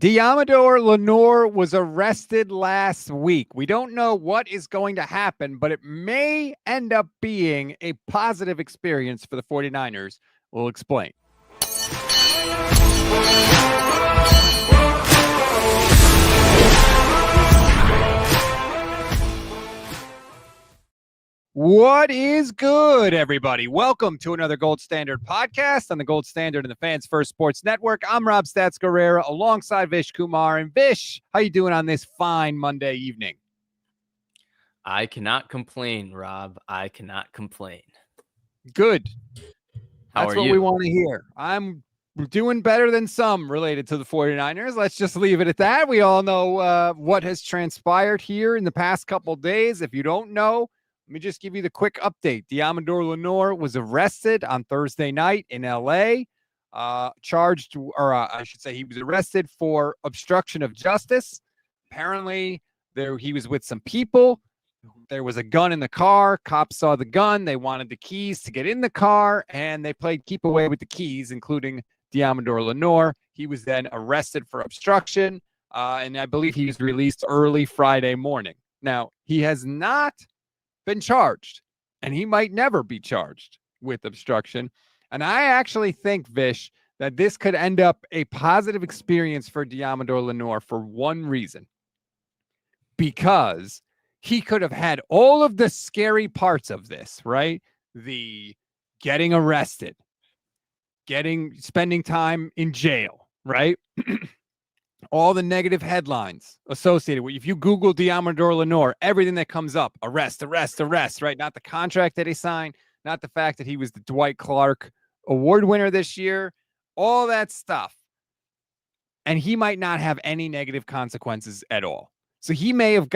Deommodore Lenoir was arrested last week. We don't know what is going to happen, but it may end up being a positive experience for the 49ers. We'll explain. What is good, everybody? Welcome to another Gold Standard podcast on the Gold Standard and the Fans First Sports Network. I'm Rob Stats Guerrera alongside Vish Kumar. And Vish, how you doing on this fine Monday evening? I cannot complain, Rob. I cannot complain. Good. That's what we want to hear. I'm doing better than some related to the 49ers. Let's just leave it at that. We all know what has transpired here in the past couple days. If you don't know, let me just give you the quick update. Deommodore Lenoir was arrested on Thursday night in L.A., charged, or I should say he was arrested for obstruction of justice. Apparently, he was with some people. There was a gun in the car. Cops saw the gun. They wanted the keys to get in the car, and they played keep away with the keys, including Deommodore Lenoir. He was then arrested for obstruction, and I believe he was released early Friday morning. Now, he has not been charged, and he might never be charged with obstruction. And I actually think, Vish, that this could end up a positive experience for Deommodore Lenoir for one reason. Because he could have had all of the scary parts of this, right? The getting arrested, spending time in jail, right? All the negative headlines associated with, if you Google Deommodore Lenoir, everything that comes up, arrest, right? Not the contract that he signed, not the fact that he was the Dwight Clark Award winner this year, all that stuff. And he might not have any negative consequences at all. So he may have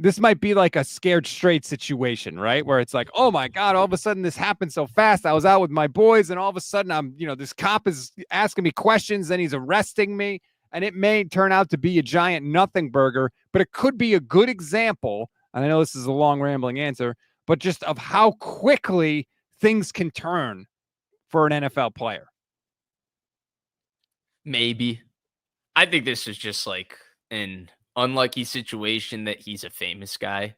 this might be like a scared straight situation, right? Where it's like, oh my God, all of a sudden this happened so fast. I was out with my boys and all of a sudden this cop is asking me questions, then he's arresting me. And it may turn out to be a giant nothing burger, but it could be a good example. And I know this is a long rambling answer, but just of how quickly things can turn for an NFL player. Maybe. I think this is just like an unlucky situation that he's a famous guy.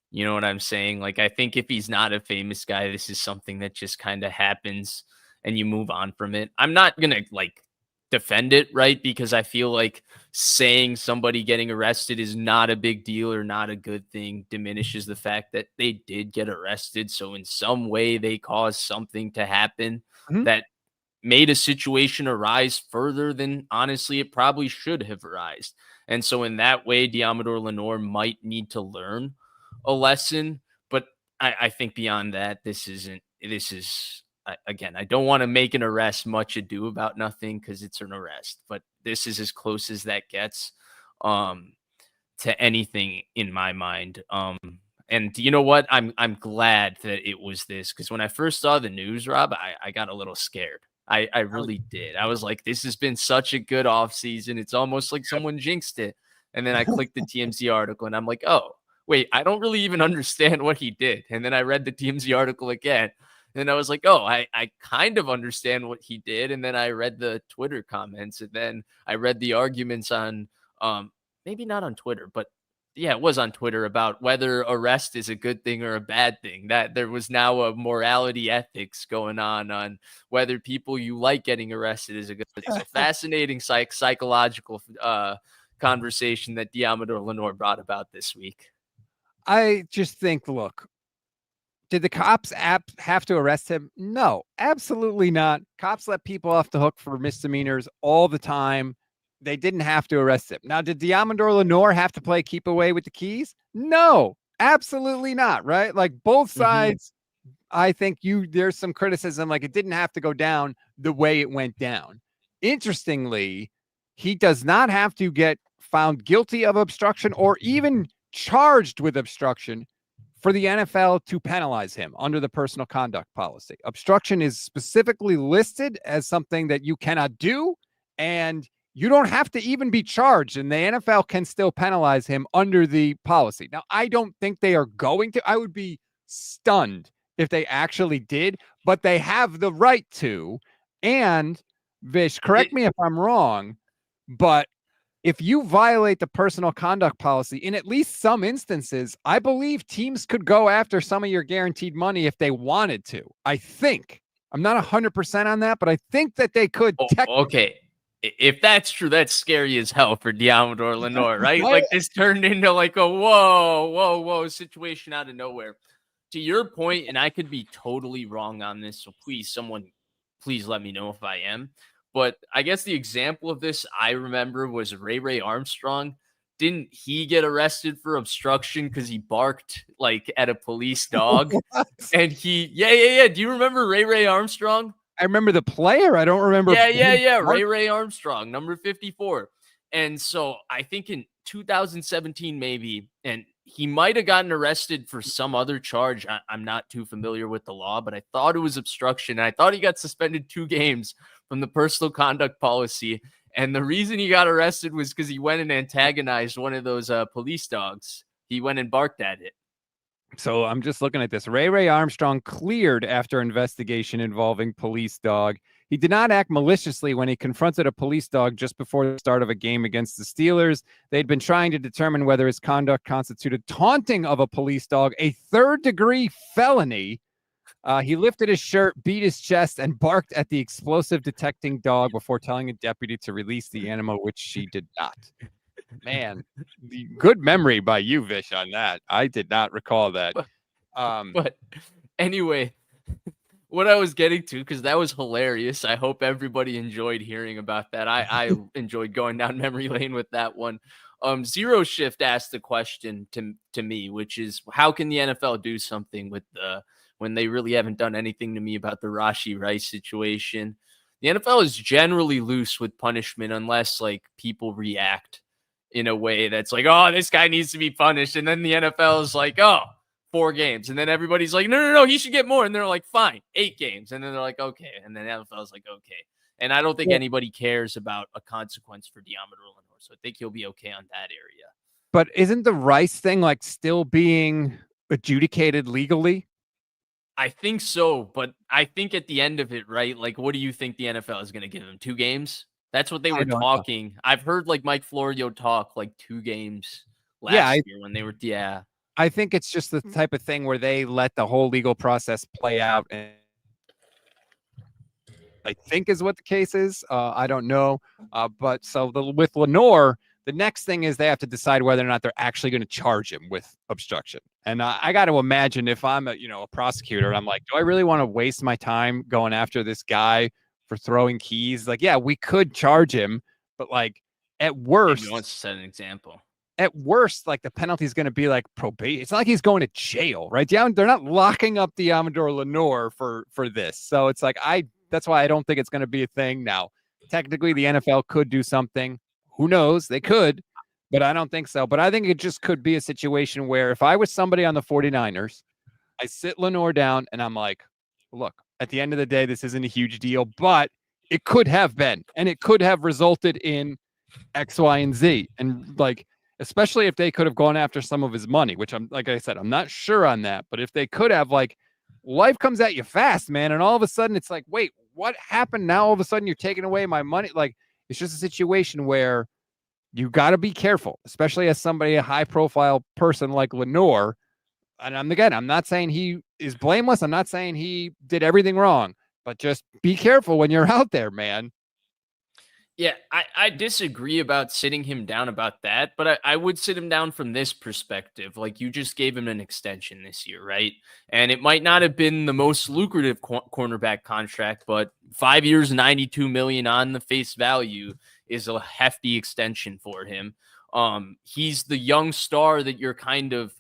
You know what I'm saying? Like, I think if he's not a famous guy, this is something that just kind of happens and you move on from it. I'm not going to defend it, right? Because I feel like saying somebody getting arrested is not a big deal or not a good thing diminishes the fact that they did get arrested. So in some way they caused something to happen that made a situation arise further than honestly it probably should have arisen. And so in that way, Deommodore Lenoir might need to learn a lesson. But I think beyond that, again, I don't want to make an arrest much ado about nothing because it's an arrest, but this is as close as that gets to anything in my mind. And you know what? I'm glad that it was this, because when I first saw the news, Rob, I got a little scared. I really did. I was like, this has been such a good offseason. It's almost like someone jinxed it. And then I clicked the TMZ article and I'm like, oh, wait, I don't really even understand what he did. And then I read the TMZ article again. And I was like, oh, I kind of understand what he did. And then I read the Twitter comments. And then I read the arguments on, maybe not on Twitter, but yeah, it was on Twitter about whether arrest is a good thing or a bad thing. That there was now a morality ethics going on whether people you like getting arrested is a good thing. It's a fascinating psychological conversation that Deommodore Lenoir brought about this week. I just think, look, did the cops have to arrest him? No, absolutely not. Cops let people off the hook for misdemeanors all the time. They didn't have to arrest him. Now, did Deommodore Lenoir have to play keep away with the keys? No, absolutely not, right? Like both sides, I think there's some criticism, like it didn't have to go down the way it went down. Interestingly, he does not have to get found guilty of obstruction or even charged with obstruction for the NFL to penalize him under the personal conduct policy. Obstruction is specifically listed as something that you cannot do, and you don't have to even be charged, and the NFL can still penalize him under the policy. Now, I don't think they are going to. I would be stunned if they actually did, but they have the right to. And Vish, correct me if I'm wrong, but if you violate the personal conduct policy in at least some instances, I believe teams could go after some of your guaranteed money if they wanted to. I think. I'm not 100% on that, but I think that they could. Oh, okay. If that's true, that's scary as hell for Deommodore Lenoir, right? Right? Like this turned into like a whoa situation out of nowhere. To your point, and I could be totally wrong on this, so please let me know if I am. But I guess the example of this I remember was Ray Armstrong. Didn't he get arrested for obstruction because he barked like at a police dog? And yeah. Do you remember Ray Armstrong? I remember the player. I don't remember. Yeah. Ray Armstrong, number 54. And so I think in 2017, maybe, and he might have gotten arrested for some other charge. I'm not too familiar with the law, but I thought it was obstruction. I thought he got suspended 2 games from the personal conduct policy. And the reason he got arrested was because he went and antagonized one of those police dogs. He went and barked at it. So I'm just looking at this. Ray Armstrong cleared after investigation involving police dog. He did not act maliciously when he confronted a police dog just before the start of a game against the Steelers. They'd been trying to determine whether his conduct constituted taunting of a police dog, a third-degree felony. He lifted his shirt, beat his chest, and barked at the explosive detecting dog before telling a deputy to release the animal, which she did not. Man, good memory by you, Vish, on that. I did not recall that. But anyway, what I was getting to, because that was hilarious. I hope everybody enjoyed hearing about that. I enjoyed going down memory lane with that one. Zero Shift asked the question to me, which is, how can the NFL do something with when they really haven't done anything to me about the Rashee Rice situation? The NFL is generally loose with punishment unless like people react in a way that's like, oh, this guy needs to be punished. And then the NFL is like, oh, 4 games. And then everybody's like, no, he should get more. And they're like, fine, 8 games. And then they're like, okay. And then the NFL is like, okay. And I don't think anybody cares about a consequence for Deommodore Lenoir. So I think he'll be okay on that area. But isn't the Rice thing like still being adjudicated legally? I think so. But I think at the end of it, right? Like, what do you think the NFL is going to give him? 2 games? That's what they were talking. I've heard like Mike Florio talk like 2 games last year when they were. Yeah. I think it's just the type of thing where they let the whole legal process play out. And I think is what the case is. I don't know. But so with Lenoir, the next thing is they have to decide whether or not they're actually going to charge him with obstruction. And I got to imagine if I'm a prosecutor, I'm like, do I really want to waste my time going after this guy for throwing keys? Like, yeah, we could charge him, but like at worst, he wants to set an example. At worst, like the penalty is going to be like probation. It's not like he's going to jail, right? They're not locking up Deommodore Lenoir for this. So it's like that's why I don't think it's going to be a thing. Now, technically, the NFL could do something. Who knows? They could, but I don't think so. But I think it just could be a situation where if I was somebody on the 49ers, I sit Lenoir down and I'm like, look, at the end of the day, this isn't a huge deal, but it could have been, and it could have resulted in X, Y, and Z. And like, especially if they could have gone after some of his money, which like I said, I'm not sure on that, but if they could have, like, life comes at you fast, man. And all of a sudden it's like, wait, what happened? Now all of a sudden you're taking away my money. Like, it's just a situation where you got to be careful, especially as somebody, a high profile person like Lenoir. And I'm not saying he is blameless. I'm not saying he did everything wrong, but just be careful when you're out there, man. Yeah, I disagree about sitting him down about that, but I would sit him down from this perspective. Like, you just gave him an extension this year, right? And it might not have been the most lucrative cornerback contract, but 5 years, $92 million on the face value is a hefty extension for him. He's the young star that you're kind of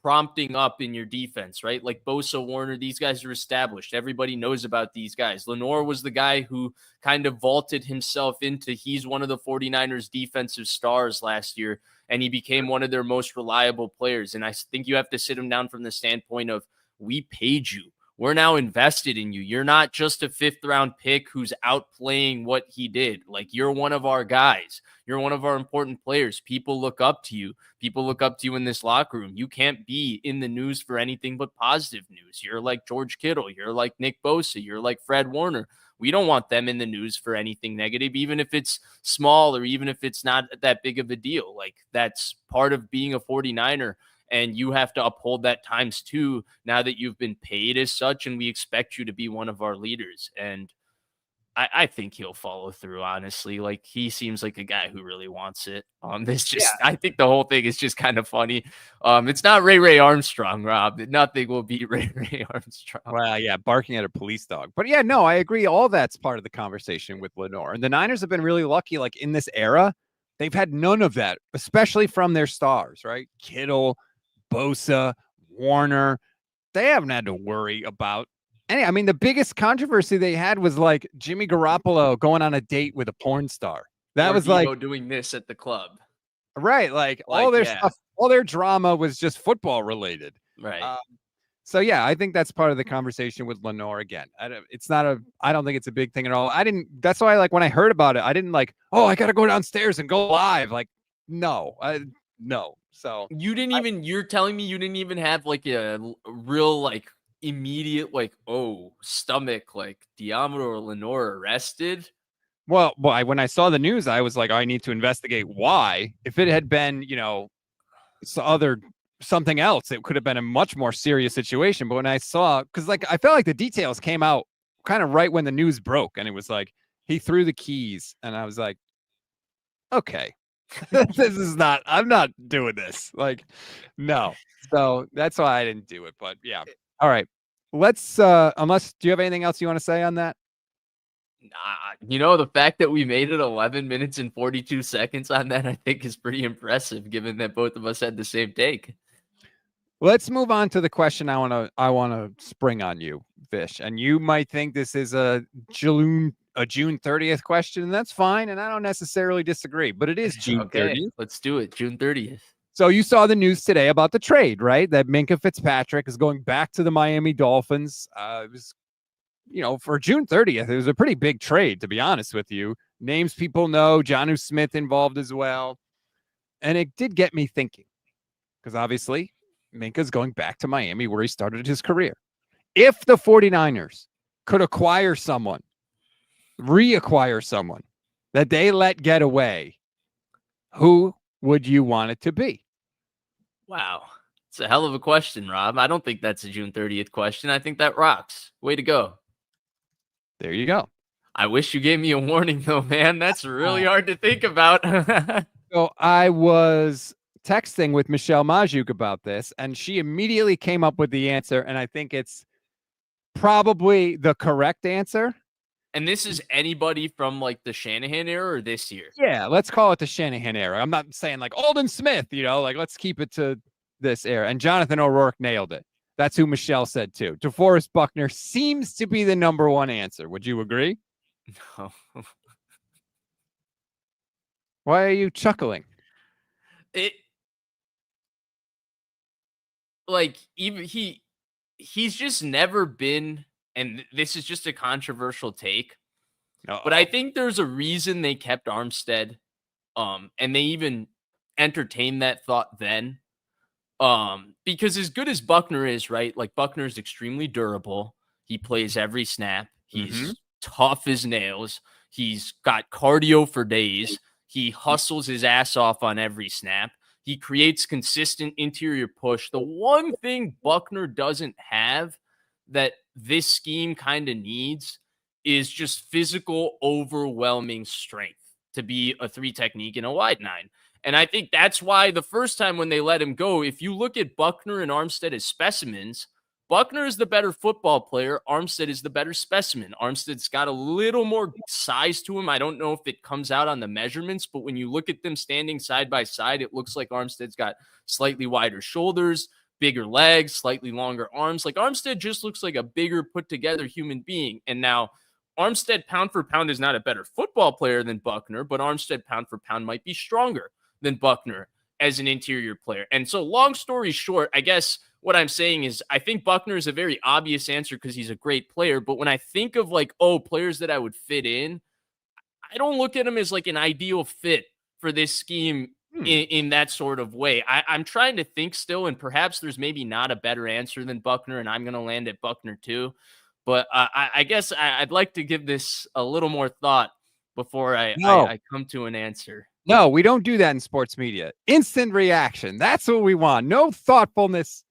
prompting up in your defense, right? Like Bosa, Warner, these guys are established. Everybody knows about these guys. Lenoir was the guy who kind of vaulted himself into, he's one of the 49ers defensive stars last year, and he became one of their most reliable players. And I think you have to sit him down from the standpoint of, we paid you we're now invested in you. You're not just a 5th-round pick who's outplaying what he did. Like, you're one of our guys. You're one of our important players. People look up to you. People look up to you in this locker room. You can't be in the news for anything but positive news. You're like George Kittle. You're like Nick Bosa. You're like Fred Warner. We don't want them in the news for anything negative, even if it's small or even if it's not that big of a deal. Like, that's part of being a 49er. And you have to uphold that times 2 now that you've been paid as such, and we expect you to be one of our leaders. And I think he'll follow through, honestly. Like, he seems like a guy who really wants it. I think the whole thing is just kind of funny. It's not Ray Armstrong, Rob. Nothing will beat Ray Armstrong. Well, yeah, barking at a police dog. But yeah, no, I agree. All that's part of the conversation with Lenoir. And the Niners have been really lucky. Like, in this era, they've had none of that, especially from their stars, right? Kittle, Bosa, Warner. They haven't had to worry about any. I mean, the biggest controversy they had was like Jimmy Garoppolo going on a date with a porn star. That was like doing this at the club, right? Like all their stuff, all their drama was just football related, right? So yeah, I think that's part of the conversation with Lenoir again. I don't think it's a big thing at all. That's why, like, when I heard about it, I didn't like, oh, I got to go downstairs and go live. Like, no. So you're telling me you didn't even have like a real, like, immediate, like, oh, stomach, like, Deommodore Lenoir arrested? Well, when I saw the news, I was like, I need to investigate why. If it had been, something else, it could have been a much more serious situation. But when I saw, because like I felt like the details came out kind of right when the news broke, and it was like he threw the keys, and I was like, okay, I'm not doing this. Like, no. So that's why I didn't do it. But yeah, all right. Let's do you have anything else you want to say on that? The fact that we made it 11 minutes and 42 seconds on that, I think, is pretty impressive, given that both of us had the same take. Let's move on to the question I want to spring on you, Fish. And you might think this is a June 30th question, and that's fine. And I don't necessarily disagree, but it is June 30th. Let's do it. June 30th. So you saw the news today about the trade, right? That Minkah Fitzpatrick is going back to the Miami Dolphins. It was, for June 30th, it was a pretty big trade, to be honest with you. Names people know, Jonnu Smith involved as well. And it did get me thinking, because obviously Minkah's going back to Miami where he started his career. If the 49ers could reacquire someone that they let get away, who would you want it to be? Wow. It's a hell of a question, Rob. I don't think that's a June 30th question. I think that rocks. Way to go. There you go. I wish you gave me a warning, though, man. That's really hard to think about. So I was texting with Michelle Majuk about this, and she immediately came up with the answer, and I think it's probably the correct answer. And this is anybody from like the Shanahan era or this year? Yeah, let's call it the Shanahan era. I'm not saying like Alden Smith, like let's keep it to this era. And Jonathan O'Rourke nailed it. That's who Michelle said too. DeForest Buckner seems to be the number one answer. Would you agree? No. Why are you chuckling? He's just never been, and this is just a controversial take, but I think there's a reason they kept Armstead, and they even entertained that thought then, because as good as Buckner is, right? Like, Buckner is extremely durable. He plays every snap. He's tough as nails. He's got cardio for days. He hustles his ass off on every snap. He creates consistent interior push. The one thing Buckner doesn't have that this scheme kind of needs is just physical, overwhelming strength to be a 3 technique and a wide 9. And I think that's why the first time when they let him go, if you look at Buckner and Armstead as specimens, Buckner is the better football player. Armstead is the better specimen. Armstead's got a little more size to him. I don't know if it comes out on the measurements, but when you look at them standing side by side, it looks like Armstead's got slightly wider shoulders, bigger legs, slightly longer arms. Like, Armstead just looks like a bigger put together human being. And now Armstead pound for pound is not a better football player than Buckner, but Armstead pound for pound might be stronger than Buckner as an interior player. And so, long story short, I guess what I'm saying is I think Buckner is a very obvious answer because he's a great player. But when I think of like, oh, players that I would fit in, I don't look at him as like an ideal fit for this scheme in that sort of way. I'm trying to think still, and perhaps there's maybe not a better answer than Buckner, and I'm going to land at Buckner too. But I guess I'd like to give this a little more thought before I come to an answer. No, we don't do that in sports media. Instant reaction. That's what we want. No thoughtfulness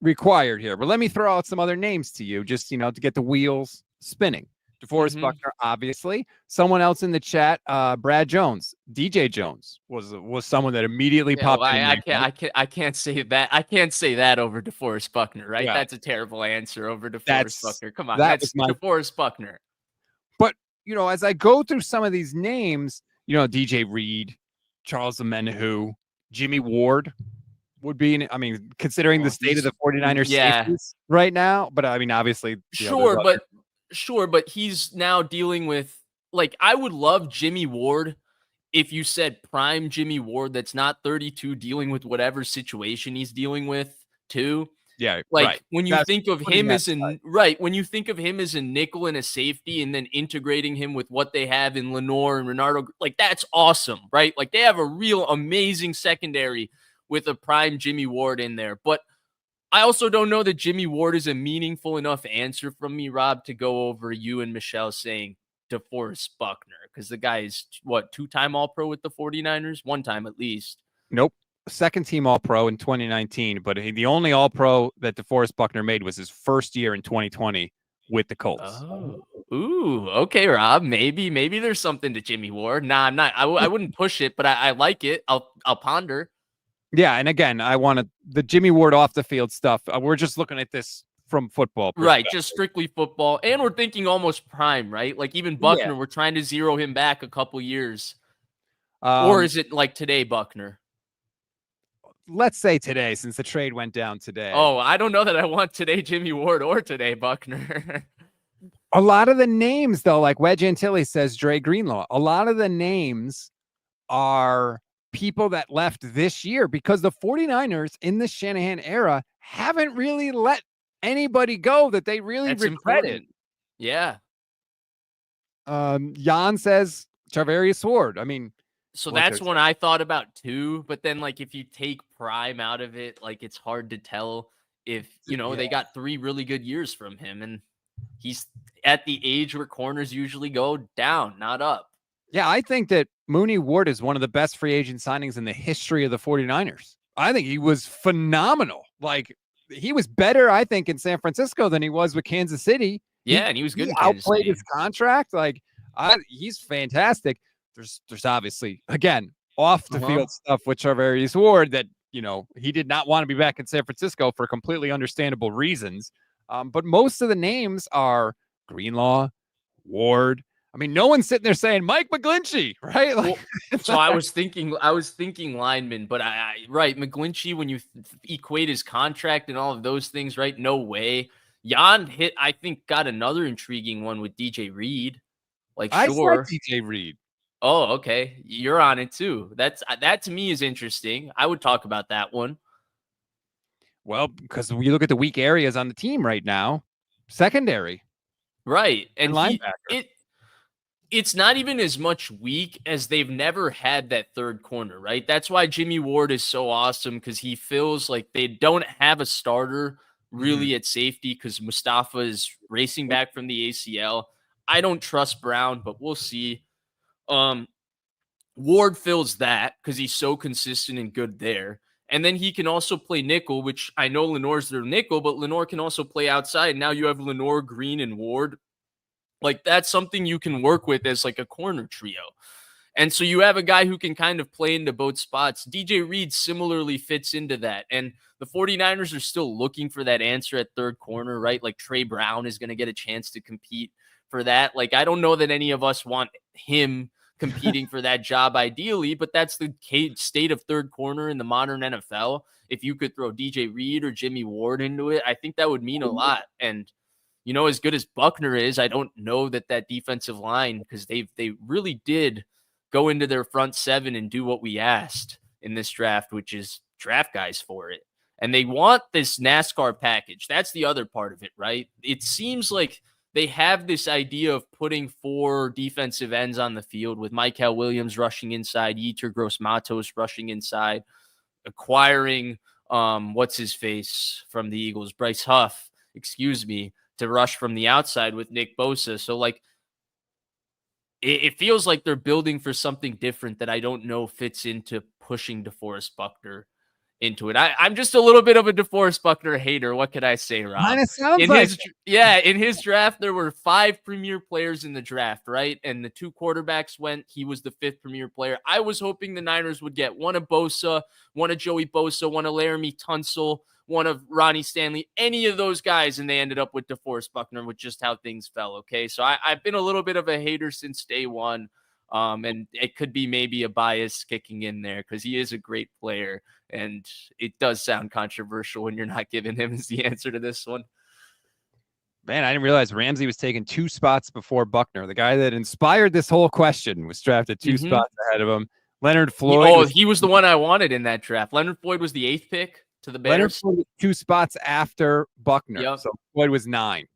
required here. But let me throw out some other names to you, just, to get the wheels spinning. DeForest Buckner, obviously. Someone else in the chat, Brad Jones, DJ Jones was someone that immediately popped in. I can't say that. I can't say that over DeForest Buckner, right? Yeah. That's a terrible answer over DeForest Buckner. Come on, that's DeForest Buckner. But as I go through some of these names, DJ Reed, Charles Omenihu, Jimmy Ward would be, considering the state of the 49ers safeties right now. But obviously, Sure, but he's now dealing with, like, I would love Jimmy Ward if you said prime Jimmy Ward that's not 32 dealing with whatever situation he's dealing with too. Yeah, like right. When you think of him as when you think of him as a nickel and a safety and then integrating him with what they have in Lenoir and Renardo, like that's awesome, right? Like they have a real amazing secondary with a prime Jimmy Ward in there. But I also don't know that Jimmy Ward is a meaningful enough answer from me, Rob, to go over you and Michelle saying DeForest Buckner, because the guy is, what, 2-time All-Pro with the 49ers? 1 time at least. Nope. Second team All-Pro in 2019, but the only All-Pro that DeForest Buckner made was his first year in 2020 with the Colts. Oh. Ooh, okay, Rob. Maybe there's something to Jimmy Ward. Nah, I'm not. I wouldn't push it, but I like it. I'll ponder. Yeah, and again, I wanted the Jimmy Ward off the field stuff. We're just looking at this from football perspective. Right, just strictly football. And we're thinking almost prime, right? Like even Buckner, we're trying to zero him back a couple years. Or is it like today, Buckner? Let's say today, since the trade went down today. Oh, I don't know that I want today Jimmy Ward or today Buckner. A lot of the names, though, like Wedge Antilles says, Dre Greenlaw, a lot of the names are people that left this year because the 49ers in the Shanahan era haven't really let anybody go that they really regretted. Yeah. Jan says Charvarius Ward. So that's one I thought about too, but then like if you take prime out of it, like it's hard to tell if, they got 3 really good years from him, and he's at the age where corners usually go down, not up. Yeah, I think that Mooney Ward is one of the best free agent signings in the history of the 49ers. I think he was phenomenal. Like, he was better, I think, in San Francisco than he was with Kansas City. Yeah, and he was good. He outplayed his contract. Like, he's fantastic. There's obviously, again, off the field stuff with Charvarius Ward that, he did not want to be back in San Francisco for completely understandable reasons. But most of the names are Greenlaw, Ward. No one's sitting there saying Mike McGlinchey, right? Like, well, so I was thinking lineman, but right, McGlinchey, when you equate his contract and all of those things, right? No way. Jan I think, got another intriguing one with DJ Reed. Like, sure. I said DJ Reed. Oh, okay. You're on it too. That to me is interesting. I would talk about that one. Well, because when you look at the weak areas on the team right now, secondary. Right. And linebacker. It's not even as much weak as they've never had that third corner, right? That's why Jimmy Ward is so awesome, because he feels like they don't have a starter really at safety because Mustafa is racing back from the ACL. I don't trust Brown, but we'll see. Ward fills that because he's so consistent and good there. And then he can also play nickel, which I know Lenoir's their nickel, but Lenoir can also play outside. Now you have Lenoir, Green, and Ward. Like, that's something you can work with as like a corner trio. And so you have a guy who can kind of play into both spots. DJ Reed similarly fits into that. And the 49ers are still looking for that answer at third corner, right? Like, Trey Brown is going to get a chance to compete for that. Like, I don't know that any of us want him competing for that job ideally, but that's the state of third corner in the modern NFL. If you could throw DJ Reed or Jimmy Ward into it, I think that would mean a lot. And as good as Buckner is, I don't know that defensive line, because they really did go into their front seven and do what we asked in this draft, which is draft guys for it. And they want this NASCAR package. That's the other part of it, right? It seems like they have this idea of putting 4 defensive ends on the field with Michael Williams rushing inside, Yetur Gross-Matos rushing inside, acquiring what's his face from the Eagles, Bryce Huff, to rush from the outside with Nick Bosa. So like it feels like they're building for something different that I don't know fits into pushing DeForest Buckner into it. I'm just a little bit of a DeForest Buckner hater. What could I say, Rob? Kind of sounds In like in his draft, there were 5 premier players in the draft, right? And the 2 quarterbacks went. He was the 5th premier player. I was hoping the Niners would get one of Bosa, one of Joey Bosa, one of Laramie Tunsil, one of Ronnie Stanley, any of those guys, and they ended up with DeForest Buckner with just how things fell, okay? So I've been a little bit of a hater since day one, and it could be maybe a bias kicking in there because he is a great player, and it does sound controversial when you're not giving him as the answer to this one. Man, I didn't realize Ramsey was taken 2 spots before Buckner. The guy that inspired this whole question was drafted 2 spots ahead of him. Leonard Floyd. He was the one I wanted in that draft. Leonard Floyd was the 8th pick to the Bears. Leonard Floyd was 2 spots after Buckner. Yep. So Floyd was 9.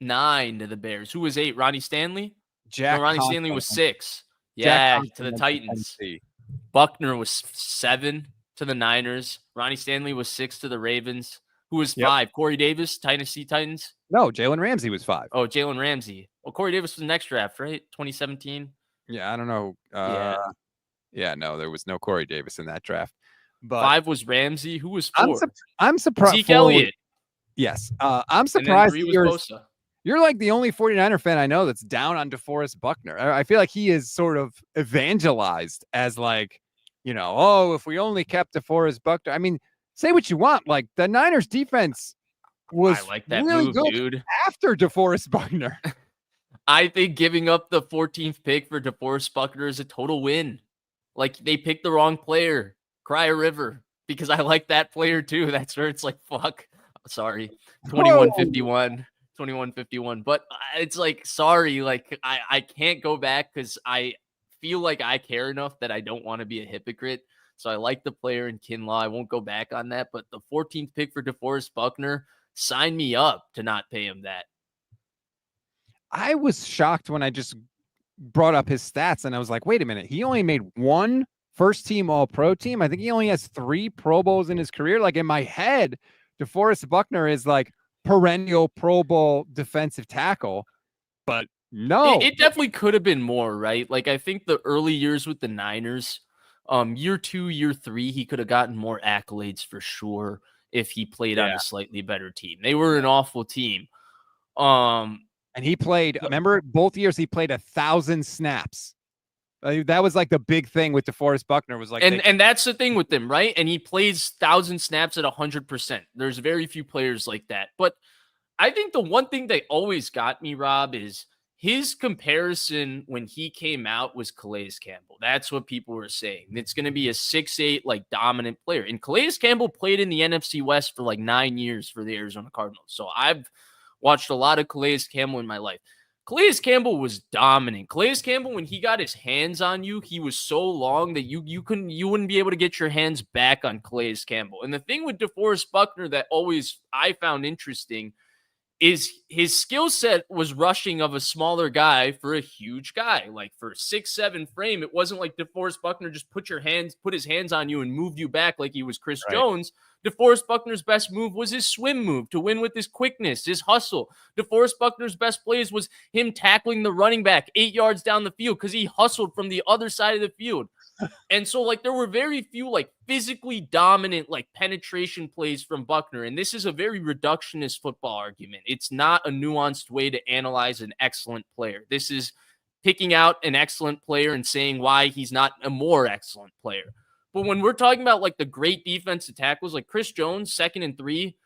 9 to the Bears. Who was 8? Ronnie Stanley? Ronnie Conklin. Stanley was 6. Jack To the Titans. Buckner was 7 to the Niners. Ronnie Stanley was 6 to the Ravens. Who was 5? Corey Davis, Tennessee Titans? No, Jalen Ramsey was 5. Oh, Jalen Ramsey. Well, Corey Davis was the next draft, right? 2017? Yeah, I don't know. No, there was no Corey Davis in that draft. But 5 was Ramsey. Who was 4? I'm surprised. Zeke Elliott. Yes. I'm surprised and then 3 was Bosa. You're like the only 49er fan I know that's down on DeForest Buckner. I feel like he is sort of evangelized as like, if we only kept DeForest Buckner. I mean, say what you want. Like the Niners defense was I like that really move, good dude. After DeForest Buckner. I think giving up the 14th pick for DeForest Buckner is a total win. Like they picked the wrong player. Cry a river. Because I like that player too. That's where it's like, fuck. Sorry. 2151. 2151. But it's like, sorry, like I can't go back because I feel like I care enough that I don't want to be a hypocrite. So I like the player in Kinlaw. I won't go back on that. But the 14th pick for DeForest Buckner, sign me up to not pay him that. I was shocked when I just brought up his stats and I was like, wait a minute. He only made 1 first-team All-Pro team. I think he only has 3 Pro Bowls in his career. Like in my head, DeForest Buckner is like perennial Pro Bowl defensive tackle, but no. It definitely could have been more, right? Like I think the early years with the Niners, year 2, year 3, he could have gotten more accolades for sure if he played on a slightly better team. They were an awful team. And he played, remember both years he played 1,000 snaps. That was like the big thing with DeForest Buckner was like, and that's the thing with them, right? And he plays 1,000 snaps at 100%. There's very few players like that. But I think the one thing that always got me, Rob, is his comparison when he came out was Calais Campbell. That's what people were saying. It's going to be a 6'8", like dominant player. And Calais Campbell played in the NFC West for like 9 years for the Arizona Cardinals. So I've watched a lot of Calais Campbell in my life. Calais Campbell was dominant. Calais Campbell, when he got his hands on you, he was so long that you wouldn't be able to get your hands back on Calais Campbell. And the thing with DeForest Buckner that always I found interesting is his skill set was rushing of a smaller guy for a huge guy. Like for a 6'7" frame, it wasn't like DeForest Buckner just put his hands on you and moved you back like he was Chris Jones. DeForest Buckner's best move was his swim move to win with his quickness, his hustle. DeForest Buckner's best plays was him tackling the running back 8 yards down the field because he hustled from the other side of the field. And so, like, there were very few, like, physically dominant, like, penetration plays from Buckner. And this is a very reductionist football argument. It's not a nuanced way to analyze an excellent player. This is picking out an excellent player and saying why he's not a more excellent player. But when we're talking about, like, the great defensive tackles, like Chris Jones, 2nd and 3,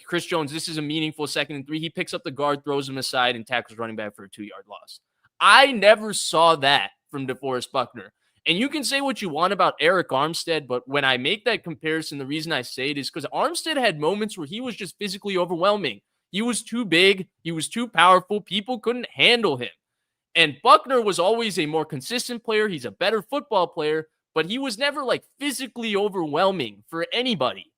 Chris Jones, this is a meaningful 2nd and 3. He picks up the guard, throws him aside, and tackles running back for a 2-yard loss. I never saw that from DeForest Buckner. And you can say what you want about Eric Armstead, but when I make that comparison, the reason I say it is because Armstead had moments where he was just physically overwhelming. He was too big. He was too powerful. People couldn't handle him. And Buckner was always a more consistent player. He's a better football player, but he was never like physically overwhelming for anybody.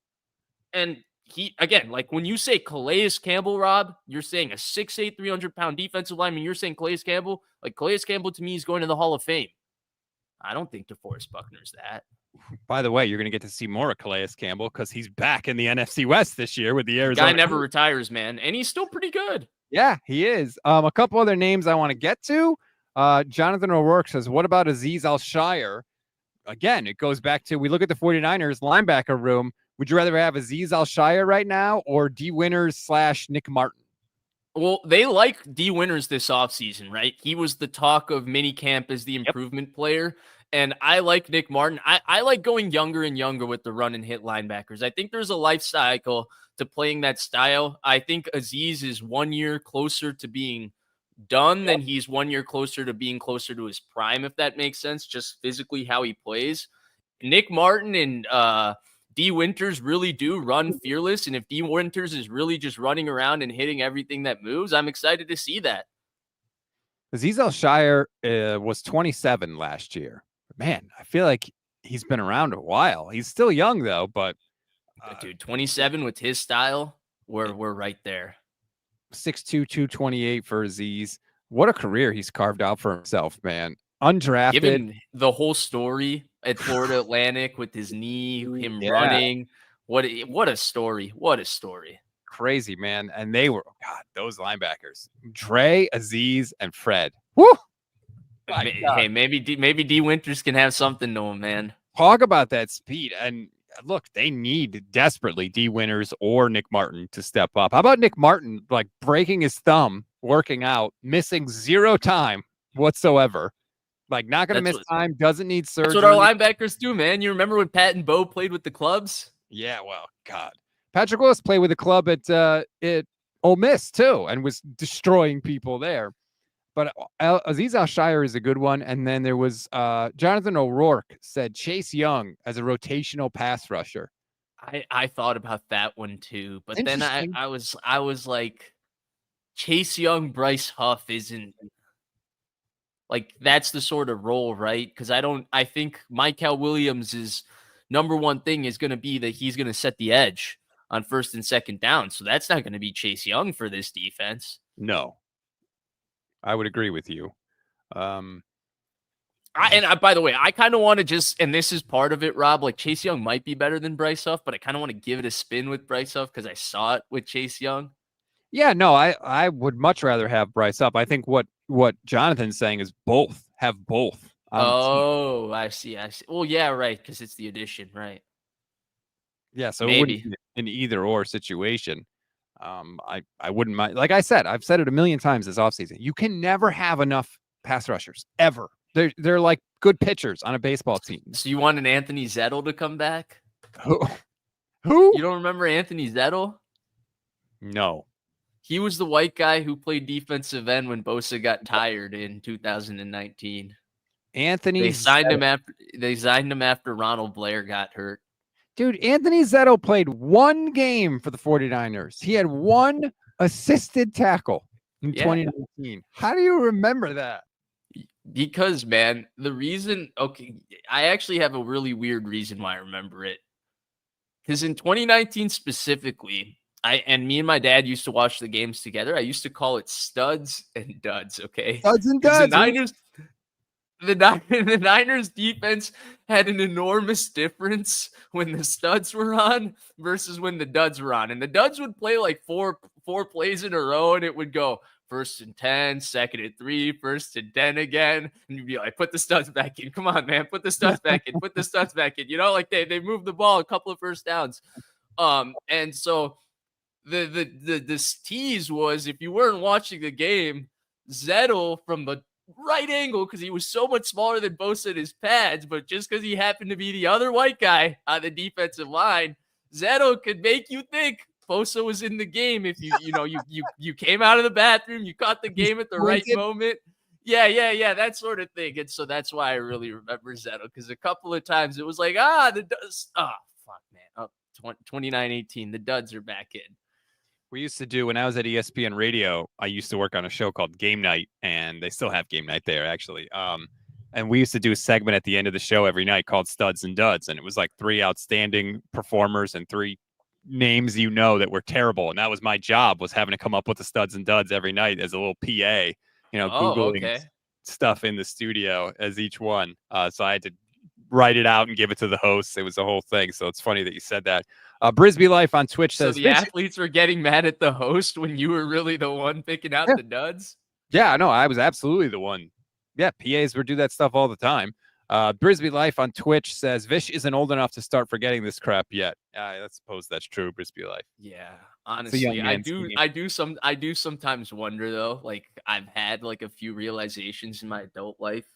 And he, again, like when you say Calais Campbell, Rob, you're saying a 6'8", 300-pound defensive lineman. You're saying Calais Campbell. Like Calais Campbell to me is going to the Hall of Fame. I don't think DeForest Buckner's that. By the way, you're going to get to see more of Calais Campbell because he's back in the NFC West this year with the Arizona. Guy never retires, man, and he's still pretty good. Yeah, he is. A couple other names I want to get to. Jonathan O'Rourke says, what about Azeez Al-Shire? Again, it goes back to, we look at the 49ers linebacker room. Would you rather have Azeez Al-Shire right now or D. Winters / Nick Martin? Well, they like D. Winters this offseason, right? He was the talk of minicamp as the improvement player. And I like Nick Martin. I like going younger and younger with the run and hit linebackers. I think there's a life cycle to playing that style. I think Azeez is 1 year closer to being done than he's 1 year closer to being closer to his prime, if that makes sense, just physically how he plays. Nick Martin and D. Winters really do run fearless. And if D. Winters is really just running around and hitting everything that moves, I'm excited to see that. Azeez Al-Shire was 27 last year. Man, I feel like he's been around a while. He's still young, though, but... dude, 27 with his style, we're right there. 6'2", 228 for Azeez. What a career he's carved out for himself, man. Undrafted. Given the whole story at Florida Atlantic with his knee, him running. What a story. What a story. Crazy, man. And they were, God, those linebackers. Dre, Azeez, and Fred. Woo! Hey, maybe D. Winters can have something to him, man. Talk about that speed. And look, they need desperately D. Winters or Nick Martin to step up. How about Nick Martin, like breaking his thumb, working out, missing 0 time whatsoever? Like not going to miss time, doesn't need surgery. That's what our linebackers do, man. You remember when Pat and Bo played with the clubs? Yeah, well, God. Patrick Willis played with the club at Ole Miss, too, and was destroying people there. But Azeez Al-Shire is a good one. And then there was Jonathan O'Rourke said Chase Young as a rotational pass rusher. I thought about that one too, but then I was like, Chase Young, Bryce Huff isn't like that's the sort of role, right? Because I think Michael Williams' number one thing is going to be that he's going to set the edge on 1st and 2nd down. So that's not going to be Chase Young for this defense. No. I would agree with you. By the way, I kind of want to just, and this is part of it, Rob, like Chase Young might be better than Bryce Huff, but I kind of want to give it a spin with Bryce Huff because I saw it with Chase Young. Yeah, no, I would much rather have Bryce Huff. I think what Jonathan's saying is have both. Oh, I see. Well, yeah, right, because it's the addition, right? Yeah, so it wouldn't be an either or situation. I wouldn't mind. Like I said, I've said it a million times this offseason. You can never have enough pass rushers ever. They're like good pitchers on a baseball team. So you want an Anthony Zettel to come back? Who? You don't remember Anthony Zettel? No. He was the white guy who played defensive end when Bosa got tired in 2019. They signed him after Ronald Blair got hurt. Dude, Anthony Zettel played 1 game for the 49ers. He had 1 assisted tackle in 2019. How do you remember that? Because, man, I actually have a really weird reason why I remember it. Because in 2019 specifically, me and my dad used to watch the games together. I used to call it studs and duds, okay? Studs and duds. The Niners defense had an enormous difference when the studs were on versus when the duds were on. And the duds would play like four plays in a row, and it would go 1st and 10, 2nd and 3, 1st and 10 again. And you'd be like, put the studs back in. Come on, man. Put the studs back in. Put the studs back in. You know, like they moved the ball a couple of first downs. And so this tease was, if you weren't watching the game, Zettel from the right angle, because he was so much smaller than Bosa in his pads, but just because he happened to be the other white guy on the defensive line, Zettel could make you think Bosa was in the game. If you came out of the bathroom, you caught the game at the right moment. Yeah, that sort of thing. And so that's why I really remember Zettel, because a couple of times it was like, fuck, man. 29-18, the duds are back in. We used to do, when I was at ESPN Radio, I used to work on a show called Game Night, and they still have Game Night there, actually. And we used to do a segment at the end of the show every night called Studs and Duds, and it was like 3 outstanding performers and 3 names that were terrible, and that was my job, was having to come up with the studs and duds every night as a little PA, Oh, Googling okay. stuff in the studio as each one. So I had to write it out and give it to the hosts. It was the whole thing. So it's funny that you said that. Brisbee Life on Twitch So says, the athletes were getting mad at the host when you were really the one picking out yeah, the duds? yeah, no, I was absolutely the one. Yeah, PAs would do that stuff all the time. Brisbee Life on Twitch says Vish isn't old enough to start forgetting this crap yet. I suppose that's true, Brisbee Life. Yeah, It's a young honestly, man's game. I do sometimes wonder though, like I've had like a few realizations in my adult life.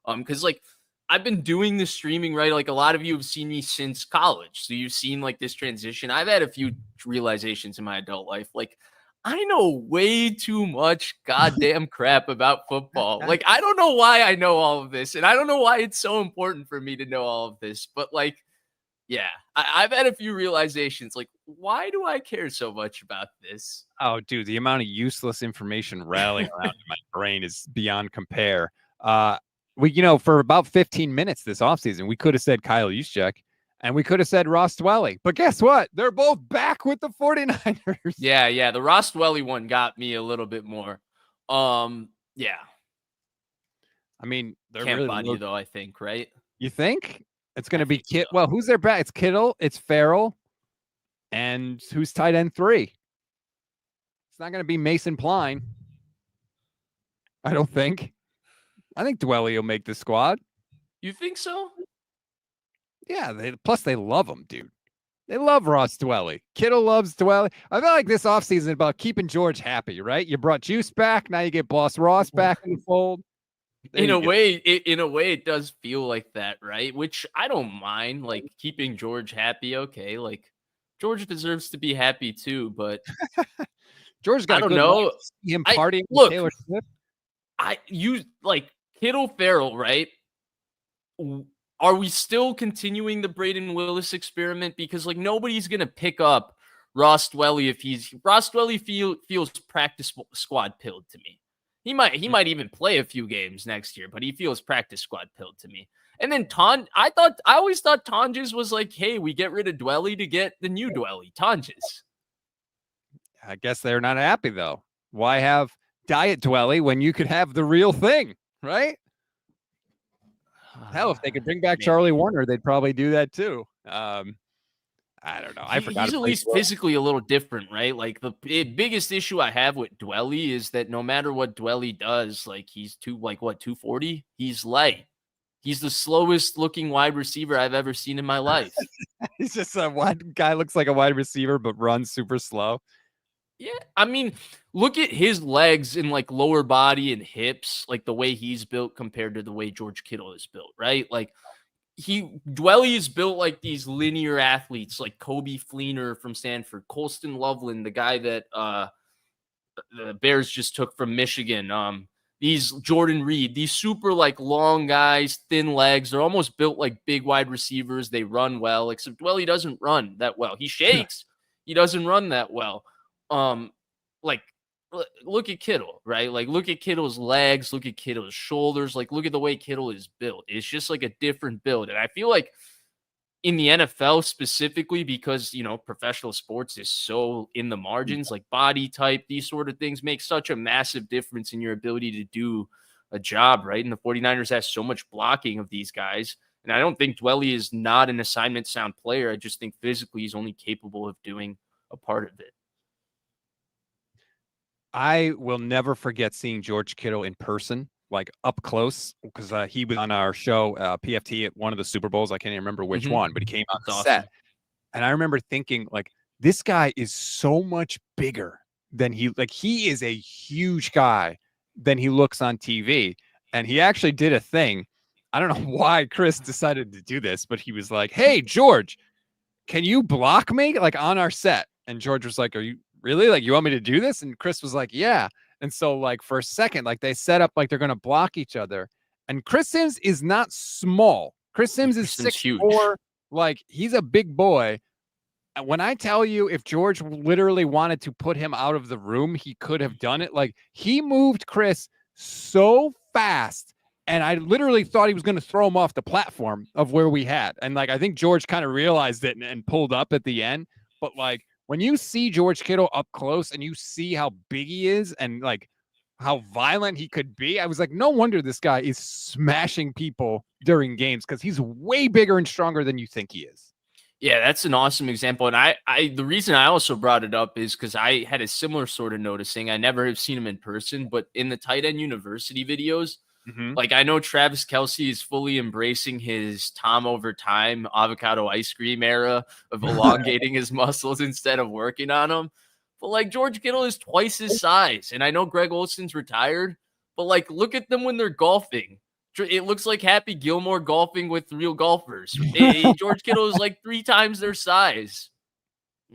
Because like I've been doing the streaming, right? Like a lot of you have seen me since college. So you've seen like this transition. I've had a few realizations in my adult life. Like I know way too much goddamn crap about football. Like I don't know why I know all of this, and I don't know why it's so important for me to know all of this, but like yeah, I've had a few realizations. Like, why do I care so much about this? Oh, dude, the amount of useless information rattling around in my brain is beyond compare. We, for about 15 minutes this offseason, we could have said Kyle Juszczyk and we could have said Ross Dwelly. But guess what? They're both back with the 49ers. Yeah. The Ross Dwelly one got me a little bit more. Yeah. I mean, they're Can't really body though, I think, right? You think? It's going to be So. Well, who's their back? It's Kittle, it's Farrell, and who's tight end 3? It's not going to be Mason Pline. I don't think. I think Dwelly will make the squad. You think so? Yeah, plus they love him, dude. They love Ross Dwelly. Kittle loves Dwelly. I feel like this offseason is about keeping George happy, right? You brought Juice back. Now you get Boss Ross back in the fold. In a way, it does feel like that, right? Which I don't mind, like keeping George happy. Okay, like George deserves to be happy too, but George got I a don't good know. life. See him partying with Look, Taylor Swift. You like Kittle Farrell, right? Are we still continuing the Braden Willis experiment? Because like nobody's gonna pick up Ross Dwelly if Ross Dwelly feels practice squad pilled to me. He might even play a few games next year, but he feels practice squad pilled to me. And then I always thought Tonjes was like, hey, we get rid of Dwelly to get the new Dwelly, Tonjes. I guess they're not happy though. Why have Diet Dwelly when you could have the real thing, right? Hell, if they could bring back Charlie Warner, they'd probably do that too. I don't know. I forgot. He's at least physically a little different, right? Like the biggest issue I have with Dwelly is that no matter what Dwelly does, like he's 240. He's light. He's the slowest looking wide receiver I've ever seen in my life. He's just a wide guy, looks like a wide receiver, but runs super slow. Yeah, I mean, look at his legs and like lower body and hips, like the way he's built compared to the way George Kittle is built, right? Like Dwelly is built like these linear athletes, like Kobe Fleener from Stanford, Colston Loveland, the guy that the Bears just took from Michigan. These Jordan Reed, these super like long guys, thin legs. They're almost built like big wide receivers. They run well, except Dwelly doesn't run that well. He shakes. He doesn't run that well. Like look at Kittle, right? Like look at Kittle's legs, look at Kittle's shoulders, like look at the way Kittle is built. It's just like a different build. And I feel like in the NFL specifically, because professional sports is so in the margins, like body type, these sort of things make such a massive difference in your ability to do a job, right? And the 49ers has so much blocking of these guys. And I don't think Dwelly is not an assignment sound player. I just think physically he's only capable of doing a part of it. I will never forget seeing George Kittle in person, like up close, because he was on our show, PFT, at one of the Super Bowls. I can't even remember which one, but he came on the set. And I remember thinking, like, this guy is so much bigger than he is a huge guy than he looks on TV. And he actually did a thing. I don't know why Chris decided to do this, but he was like, hey, George, can you block me? Like on our set. And George was like, are you really? Like, you want me to do this? And Chris was like, yeah. And so like for a second, like they set up like they're going to block each other. And Chris Sims is not small. Chris Sims is 6'4". Like he's a big boy. And when I tell you, if George literally wanted to put him out of the room, he could have done it. Like he moved Chris so fast. And I literally thought he was going to throw him off the platform of where we had. And like, I think George kind of realized it and pulled up at the end. but like when you see George Kittle up close and you see how big he is and like how violent he could be, I was like, no wonder this guy is smashing people during games because he's way bigger and stronger than you think he is. Yeah, that's an awesome example. And the reason I also brought it up is because I had a similar sort of noticing. I never have seen him in person, but in the tight end university videos, like I know Travis Kelce is fully embracing his Tom over time avocado ice cream era of elongating his muscles instead of working on them. But like George Kittle is twice his size. And I know Greg Olson's retired, but like look at them when they're golfing. It looks like Happy Gilmore golfing with real golfers. George Kittle is like 3 times their size.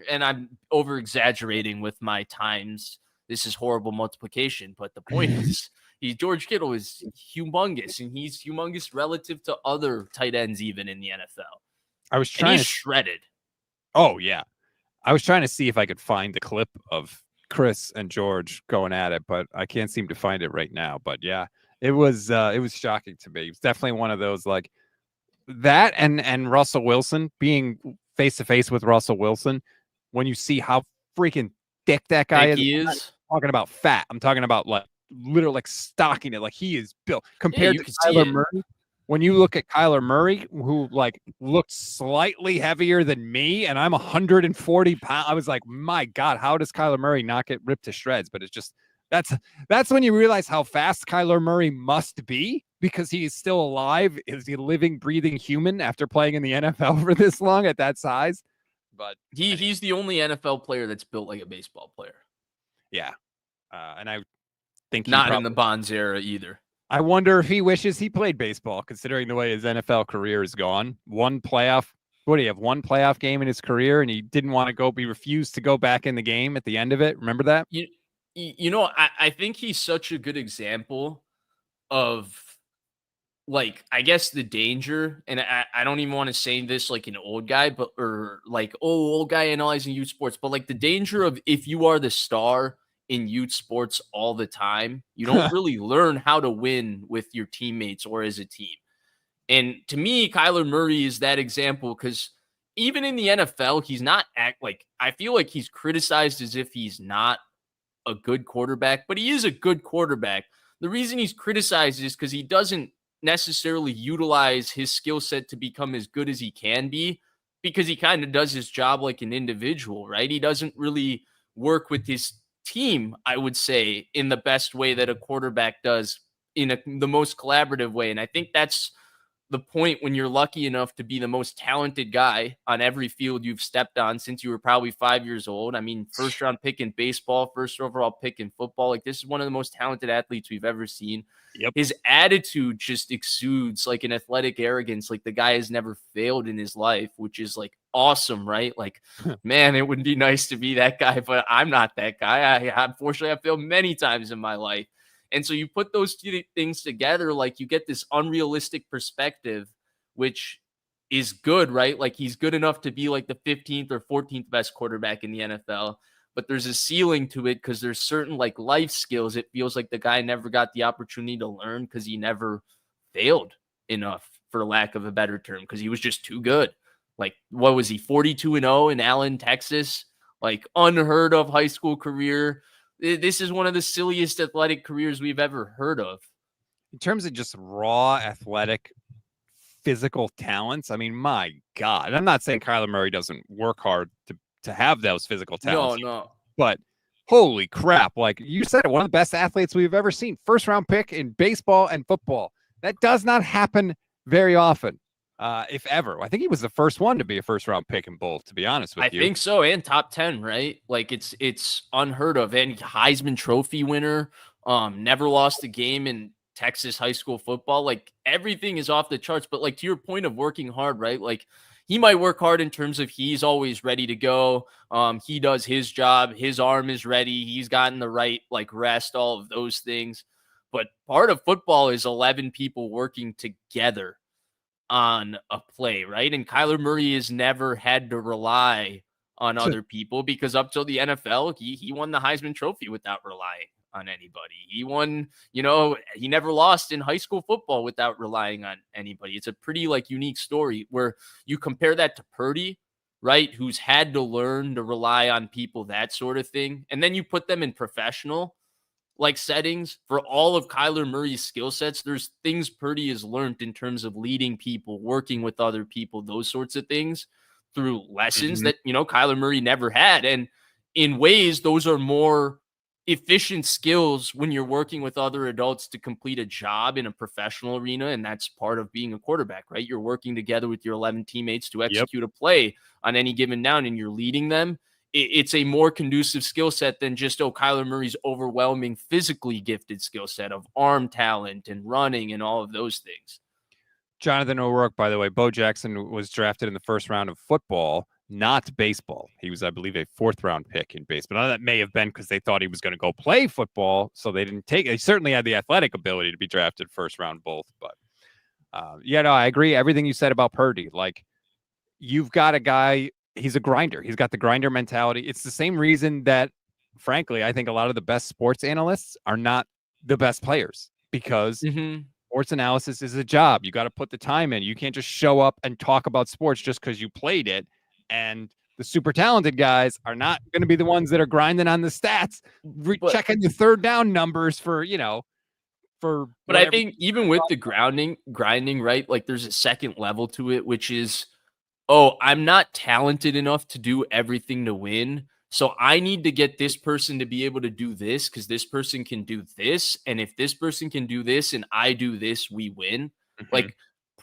And I'm over exaggerating with my times. This is horrible multiplication. But the point is, George Kittle is humongous, and he's humongous relative to other tight ends, even in the NFL. I was trying and he's shredded. Oh, yeah. I was trying to see if I could find the clip of Chris and George going at it, but I can't seem to find it right now. But yeah. It was shocking to me. It was definitely one of those like that and Russell Wilson being face to face with Russell Wilson when you see how freaking thick that guy is. He I'm is talking about fat. I'm talking about like literally like stocking it. Like he is built compared to Kyler Murray. When you look at Kyler Murray, who like looked slightly heavier than me, and I'm 140 pounds, I was like, my God, how does Kyler Murray not get ripped to shreds? But it's just that's when you realize how fast Kyler Murray must be because he is still alive. Is he a living, breathing human after playing in the NFL for this long at that size? But he's the only NFL player that's built like a baseball player. Yeah. And I think not in the Bonds era either. I wonder if he wishes he played baseball, considering the way his NFL career is gone. One playoff game in his career, and he didn't want to he refused to go back in the game at the end of it. Remember that? You know, I think he's such a good example of, like, I guess the danger, and I don't even want to say this like an old guy, but or like old guy analyzing youth sports, but like the danger of if you are the star in youth sports all the time, you don't really learn how to win with your teammates or as a team. And to me, Kyler Murray is that example because even in the NFL, he's not I feel like he's criticized as if he's not a good quarterback, but he is a good quarterback. The reason he's criticized is because he doesn't necessarily utilize his skill set to become as good as he can be because he kind of does his job like an individual, right? He doesn't really work with his team, I would say, in the best way that a quarterback does, in the most collaborative way. And I think that's the point when you're lucky enough to be the most talented guy on every field you've stepped on since you were probably 5 years old. I mean, first round pick in baseball, first overall pick in football. Like, this is one of the most talented athletes we've ever seen. Yep. His attitude just exudes like an athletic arrogance. Like the guy has never failed in his life, which is like awesome, right? Like, man, it would be nice to be that guy, but I'm not that guy. Unfortunately, I've failed many times in my life. And so you put those two things together, like you get this unrealistic perspective, which is good, right? Like he's good enough to be like the 15th or 14th best quarterback in the NFL, but there's a ceiling to it because there's certain like life skills. It feels like the guy never got the opportunity to learn because he never failed enough, for lack of a better term, because he was just too good. Like, what was he, 42-0 in Allen, Texas? Like, unheard of high school career. This is one of the silliest athletic careers we've ever heard of. In terms of just raw athletic physical talents, I mean, my God. I'm not saying Kyler Murray doesn't work hard to have those physical talents. No. But holy crap, like you said, one of the best athletes we've ever seen. First round pick in baseball and football. That does not happen very often. If ever. I think he was the first one to be a first round pick in both, to be honest with you. I think so, and top 10, right? Like it's unheard of. And Heisman Trophy winner, never lost a game in Texas high school football. Like everything is off the charts. But like to your point of working hard, right? Like he might work hard in terms of he's always ready to go. He does his job, his arm is ready, he's gotten the right like rest, all of those things. But part of football is 11 people working together on a play, right? And Kyler Murray has never had to rely on other people because up till the NFL, he won the Heisman Trophy without relying on anybody. He won, he never lost in high school football without relying on anybody. It's a pretty like unique story where you compare that to Purdy, right, who's had to learn to rely on people, that sort of thing, and then you put them in professional like settings for all of Kyler Murray's skill sets, there's things Purdy has learned in terms of leading people, working with other people, those sorts of things through lessons Mhm. that, Kyler Murray never had. And in ways, those are more efficient skills when you're working with other adults to complete a job in a professional arena. And that's part of being a quarterback, right? You're working together with your 11 teammates to Yep. execute a play on any given down and you're leading them. It's a more conducive skill set than just, Kyler Murray's overwhelming physically gifted skill set of arm talent and running and all of those things. Jonathan O'Rourke, by the way, Bo Jackson was drafted in the first round of football, not baseball. He was, I believe, a 4th-round pick in baseball. Now, that may have been because they thought he was going to go play football, so they didn't take it. He certainly had the athletic ability to be drafted first round both. But, I agree. Everything you said about Purdy. Like, you've got a guy, he's a grinder. He's got the grinder mentality. It's the same reason that, frankly, I think a lot of the best sports analysts are not the best players because sports analysis is a job. You got to put the time in. You can't just show up and talk about sports just because you played it. And the super talented guys are not going to be the ones that are grinding on the stats, checking the third down numbers for. But I think even with the grinding, right? Like there's a second level to it, which is, I'm not talented enough to do everything to win. So I need to get this person to be able to do this because this person can do this. And if this person can do this and I do this, we win. Like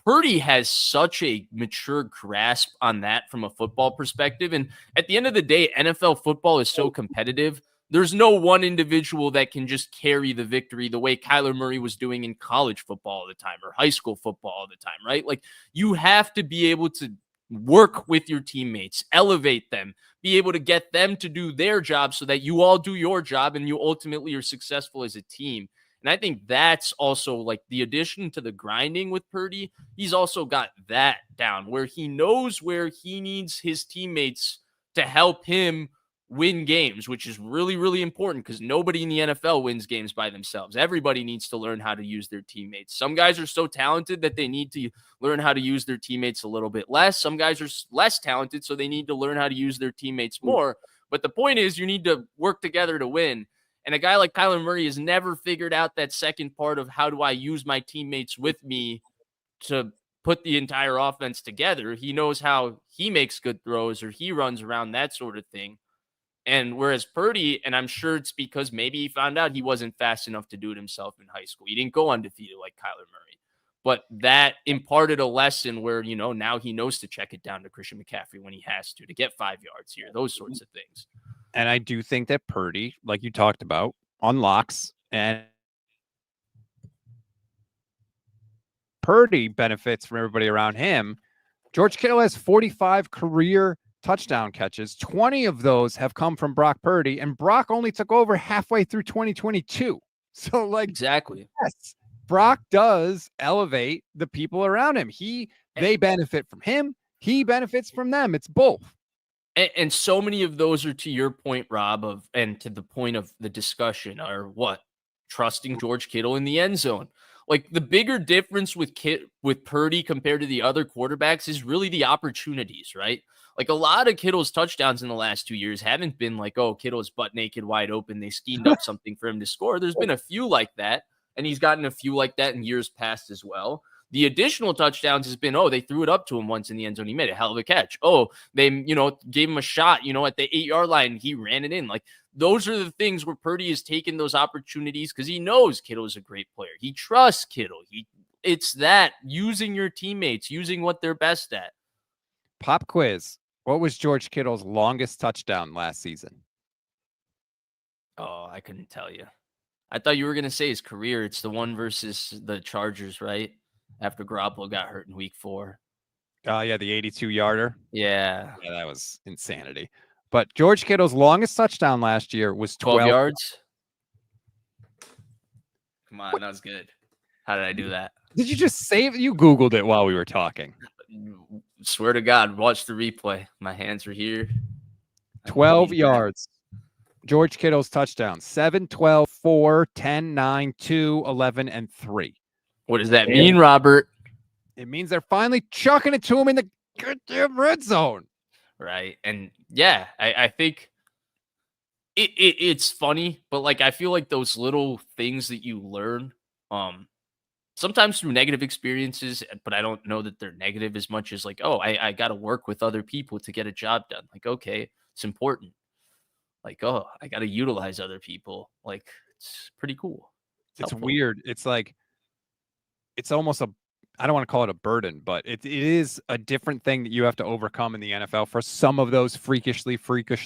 Purdy has such a mature grasp on that from a football perspective. And at the end of the day, NFL football is so competitive. There's no one individual that can just carry the victory the way Kyler Murray was doing in college football all the time or high school football all the time, right? Like you have to be able to work with your teammates, elevate them, be able to get them to do their job so that you all do your job and you ultimately are successful as a team. And I think that's also like the addition to the grinding with Purdy. He's also got that down where he knows where he needs his teammates to help him win games, which is really, really important because nobody in the NFL wins games by themselves. Everybody needs to learn how to use their teammates. Some guys are so talented that they need to learn how to use their teammates a little bit less. Some guys are less talented, so they need to learn how to use their teammates more. But the point is you need to work together to win. And a guy like Kyler Murray has never figured out that second part of how do I use my teammates with me to put the entire offense together. He knows how he makes good throws or he runs around, that sort of thing. And whereas Purdy, and I'm sure it's because maybe he found out he wasn't fast enough to do it himself in high school. He didn't go undefeated like Kyler Murray. But that imparted a lesson where, now he knows to check it down to Christian McCaffrey when he has to get 5 yards here, those sorts of things. And I do think that Purdy, like you talked about, unlocks and Purdy benefits from everybody around him. George Kittle has 45 career touchdown catches. 20 of those have come from Brock Purdy, and Brock only took over halfway through 2022. So, exactly. Yes, Brock does elevate the people around him. They benefit from him. He benefits from them. It's both. And so many of those are to your point, Rob, and to the point of the discussion are what? Trusting George Kittle in the end zone. Like the bigger difference with Purdy compared to the other quarterbacks is really the opportunities, right? Like a lot of Kittle's touchdowns in the last 2 years haven't been like, Kittle's butt naked, wide open. They schemed up something for him to score. There's been a few like that, and he's gotten a few like that in years past as well. The additional touchdowns has been, they threw it up to him once in the end zone. He made a hell of a catch. They, gave him a shot, at the 8-yard line. He ran it in. Like those are the things where Purdy has taken those opportunities because he knows Kittle is a great player. He trusts Kittle. It's that using your teammates, using what they're best at. Pop quiz. What was George Kittle's longest touchdown last season? I couldn't tell you. I thought you were going to say his career. It's the one versus the Chargers, right? After Garoppolo got hurt in week 4. Oh, yeah, the 82-yarder. Yeah. Yeah, that was insanity. But George Kittle's longest touchdown last year was 12 yards. Come on, that was good. How did I do that? Did you just save it? You Googled it while we were talking. Swear to God, watch the replay. My hands are here. 12 yards. George Kittle's touchdown. 7, 12, 4, 10, 9, 2, 11, and 3. What does that mean, Robert? It means they're finally chucking it to him in the goddamn red zone. right? And yeah, I think it's funny, but like I feel like those little things that you learn, sometimes through negative experiences, but I don't know that they're negative as much as like, oh, I got to work with other people to get a job done. Like, okay, it's important. Like, oh, I got to utilize other people. Like, it's pretty cool. It's It's helpful. weird. It's like it's almost a I don't want to call it a burden, but it is a different thing that you have to overcome in the NFL for some of those freakishly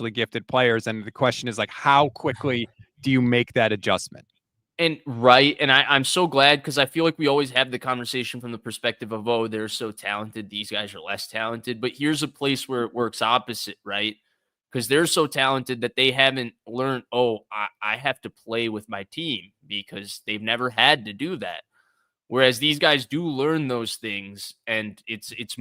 gifted players. And the question is like, how quickly do you make that adjustment? And right, and I'm so glad because I feel like we always have the conversation from the perspective of, oh, they're so talented, these guys are less talented. But here's a place where it works opposite, right? Because they're so talented that they haven't learned, oh, I have to play with my team because they've never had to do that. Whereas these guys do learn those things, and it's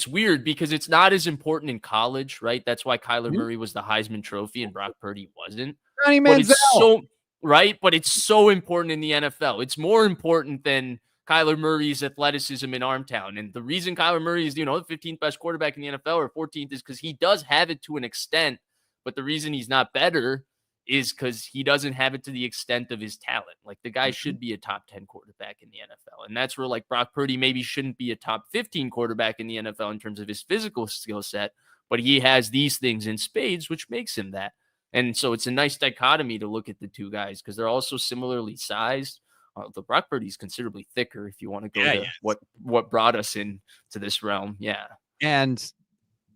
weird because it's not as important in college, right? That's why Kyler Murray was the Heisman Trophy and Brock Purdy wasn't. Johnny But it's Manziel. so right, but it's so important in the NFL. It's more important than Kyler Murray's athleticism and arm talent. And the reason Kyler Murray is, the 15th best quarterback in the NFL or 14th is because he does have it to an extent. But the reason he's not better is because he doesn't have it to the extent of his talent. Like the guy should be a top 10 quarterback in the NFL. And that's where like Brock Purdy maybe shouldn't be a top 15 quarterback in the NFL in terms of his physical skill set, but he has these things in spades, which makes him that. And so it's a nice dichotomy to look at the two guys because they're also similarly sized. The Brock Purdy is considerably thicker if you want to go to what brought us into this realm. Yeah. And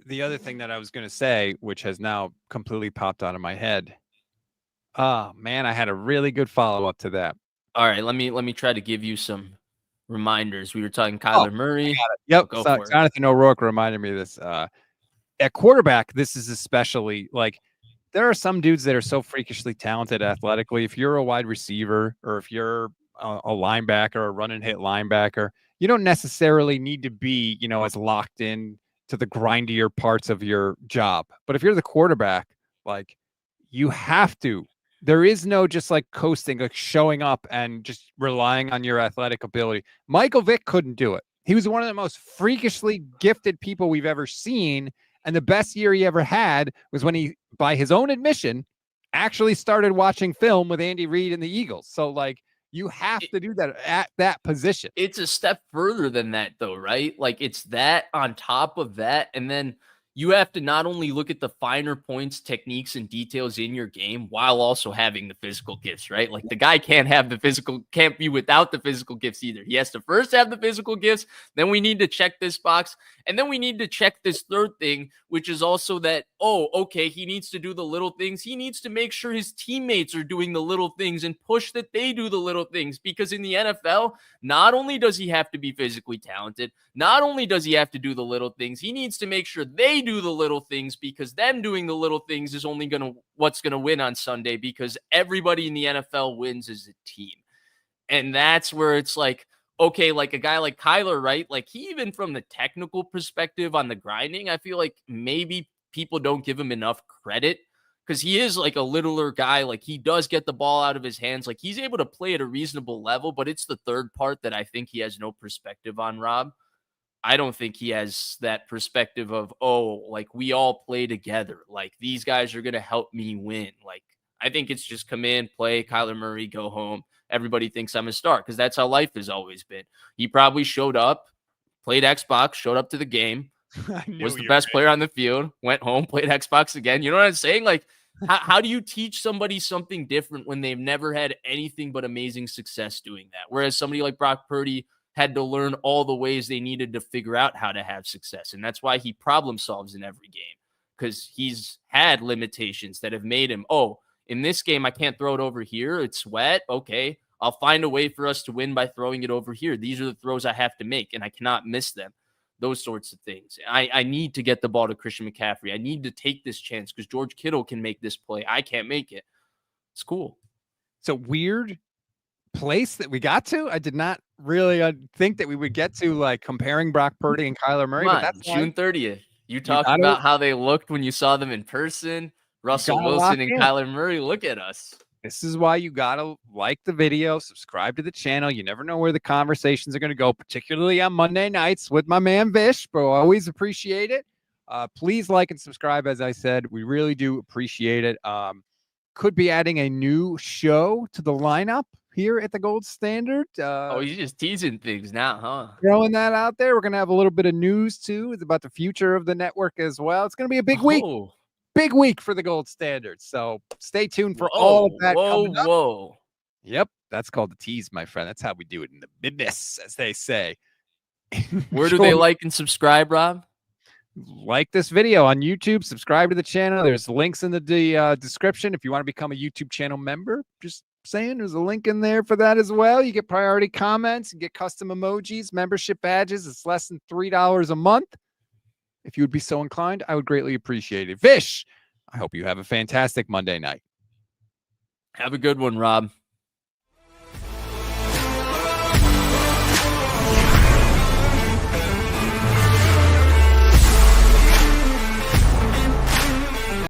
the other thing that I was going to say, which has now completely popped out of my head. Oh man, I had a really good follow up to that. All right, let me try to give you some reminders. We were talking Kyler Murray. Yep, Go for it. Jonathan O'Rourke reminded me of this. At quarterback, this is especially like there are some dudes that are so freakishly talented athletically. If you're a wide receiver or if you're a linebacker or a run and hit linebacker, you don't necessarily need to be, as locked in to the grindier parts of your job. But if you're the quarterback, like you have to. There is no just like coasting, like showing up and just relying on your athletic ability. Michael Vick couldn't do it. He was one of the most freakishly gifted people we've ever seen. And the best year he ever had was when he, by his own admission, actually started watching film with Andy Reid and the Eagles. So, like, you have to do that at that position. It's a step further than that, though, right? Like, it's that on top of that. And then you have to not only look at the finer points, techniques, and details in your game while also having the physical gifts, right? Like the guy can't be without the physical gifts either. He has to first have the physical gifts. Then we need to check this box. And then we need to check this third thing, which is also that, oh, okay, he needs to do the little things. He needs to make sure his teammates are doing the little things and push that they do the little things. Because in the NFL, not only does he have to be physically talented, not only does he have to do the little things, he needs to make sure they do the little things because them doing the little things is only what's going to win on Sunday because everybody in the NFL wins as a team. And that's where it's like, okay, like a guy like Kyler, right? Like he, even from the technical perspective on the grinding, I feel like maybe people don't give him enough credit because he is like a littler guy. Like he does get the ball out of his hands. Like he's able to play at a reasonable level, but it's the third part that I think he has no perspective on, Rob. I don't think he has that perspective of, oh, like we all play together. Like these guys are going to help me win. Like I think it's just come in, play, Kyler Murray, go home. Everybody thinks I'm a star because that's how life has always been. He probably showed up, played Xbox, showed up to the game, was the best player on the field, went home, played Xbox again. You know what I'm saying? Like, how do you teach somebody something different when they've never had anything but amazing success doing that? Whereas somebody like Brock Purdy had to learn all the ways they needed to figure out how to have success. And that's why he problem solves in every game because he's had limitations that have made him, oh, in this game, I can't throw it over here. It's wet. Okay, I'll find a way for us to win by throwing it over here. These are the throws I have to make, and I cannot miss them. Those sorts of things. I need to get the ball to Christian McCaffrey. I need to take this chance because George Kittle can make this play. I can't make it. It's cool. It's a weird place that we got to. I did not really think that we would get to like comparing Brock Purdy and Kyler Murray. Come on, but that's June 30th. You talked about how they looked when you saw them in person. Russell Wilson and Kyler Murray. Look at us. This is why you gotta like the video, subscribe to the channel. You never know where the conversations are going to go, particularly on Monday nights with my man Vish, bro. Always appreciate it. Please like and subscribe. As I said, we really do appreciate it. Could be adding a new show to the lineup here at the Gold Standard. Oh, you're just teasing things now, huh? Throwing that out there. We're going to have a little bit of news too. It's about the future of the network as well. It's going to be a big week. Big week for the Gold Standard. So stay tuned for all of that. Whoa. Yep. That's called the tease, my friend. That's how we do it in the business, as they say. Where do they like and subscribe, Rob? Like this video on YouTube, subscribe to the channel. There's links in the description if you want to become a YouTube channel member. Just saying, there's a link in there for that as well. You get priority comments, you get custom emojis, membership badges. It's less than $3 a month. If you would be so inclined, I would greatly appreciate it. Vish, I hope you have a fantastic Monday night. Have a good one, Rob.